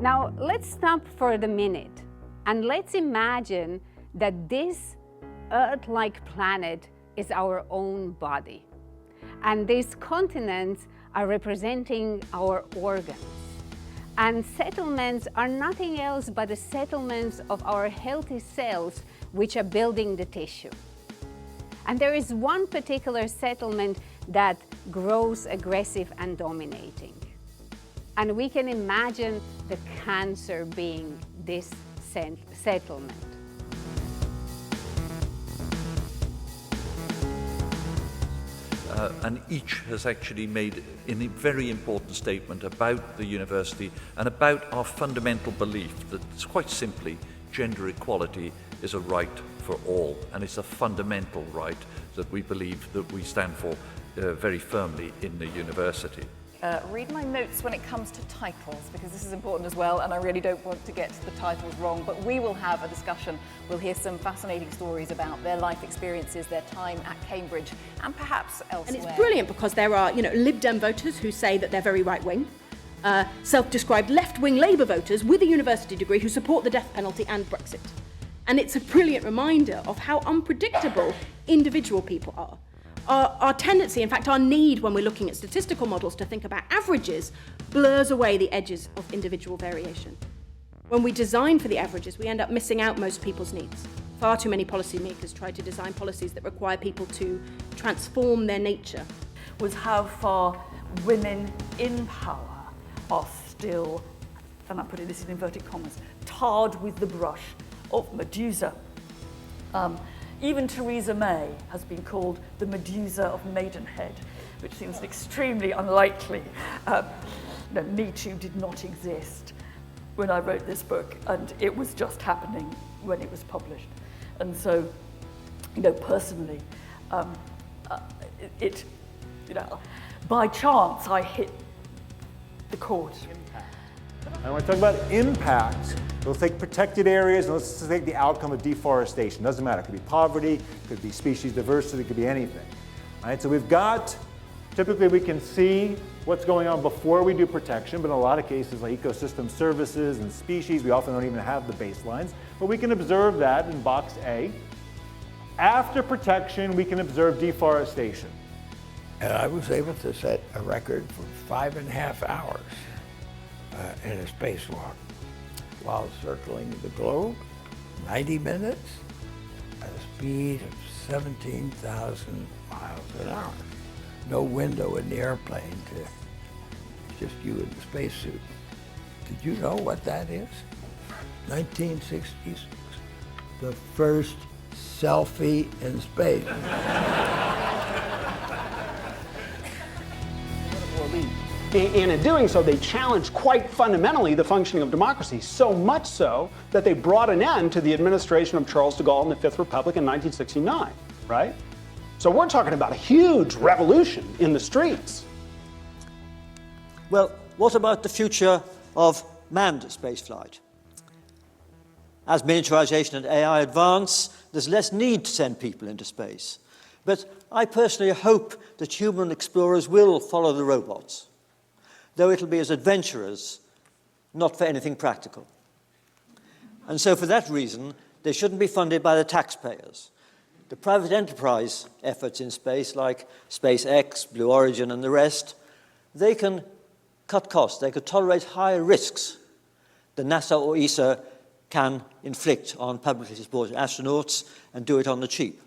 Now, let's stop for the minute and let's imagine that this Earth-like planet is our own body. And these continents are representing our organs. And settlements are nothing else but the settlements of our healthy cells which are building the tissue. And there is one particular settlement that grows aggressive and dominating. And we can imagine the cancer being this settlement. And each has actually made a very important statement about the university and about our fundamental belief that, quite simply, gender equality is a right for all, and it's a fundamental right that we believe that we stand for very firmly in the university. Read my notes when it comes to titles, because this is important as well, and I really don't want to get the titles wrong, but we will have a discussion. We'll hear some fascinating stories about their life experiences, their time at Cambridge, and perhaps elsewhere. And it's brilliant because there are, Lib Dem voters who say that they're very right-wing, self-described left-wing Labour voters with a university degree who support the death penalty and Brexit. And it's a brilliant reminder of how unpredictable individual people are. Our tendency, in fact, our need when we're looking at statistical models to think about averages blurs away the edges of individual variation. When we design for the averages, we end up missing out most people's needs. Far too many policymakers try to design policies that require people to transform their nature. Was how far women in power are still, and I'm putting this in inverted commas, tarred with the brush of Medusa. Even Theresa May has been called the Medusa of Maidenhead, which seems extremely unlikely. Me Too did not exist when I wrote this book, and it was just happening when it was published. And so, personally, by chance I hit the chord. And when I talk about impact, we'll take protected areas and let's take the outcome of deforestation. Doesn't matter. It could be poverty, it could be species diversity, it could be anything. Right? So we've got, typically we can see what's going on before we do protection, but in a lot of cases like ecosystem services and species, we often don't even have the baselines. But we can observe that in box A. After protection, we can observe deforestation. And I was able to set a record for 5.5 hours in a spacewalk while circling the globe, 90 minutes at a speed of 17,000 miles an hour. No window in the airplane, just you in the spacesuit. Did you know what that is? 1960s, the first selfie in space. And in doing so, they challenged quite fundamentally the functioning of democracy, so much so that they brought an end to the administration of Charles de Gaulle in the Fifth Republic in 1969, right? So we're talking about a huge revolution in the streets. Well, what about the future of manned spaceflight? As miniaturization and AI advance, there's less need to send people into space. But I personally hope that human explorers will follow the robots, though it'll be as adventurers, not for anything practical. And so for that reason, they shouldn't be funded by the taxpayers. The private enterprise efforts in space, like SpaceX, Blue Origin, and the rest, they can cut costs, they could tolerate higher risks than NASA or ESA can inflict on publicly supported astronauts and do it on the cheap.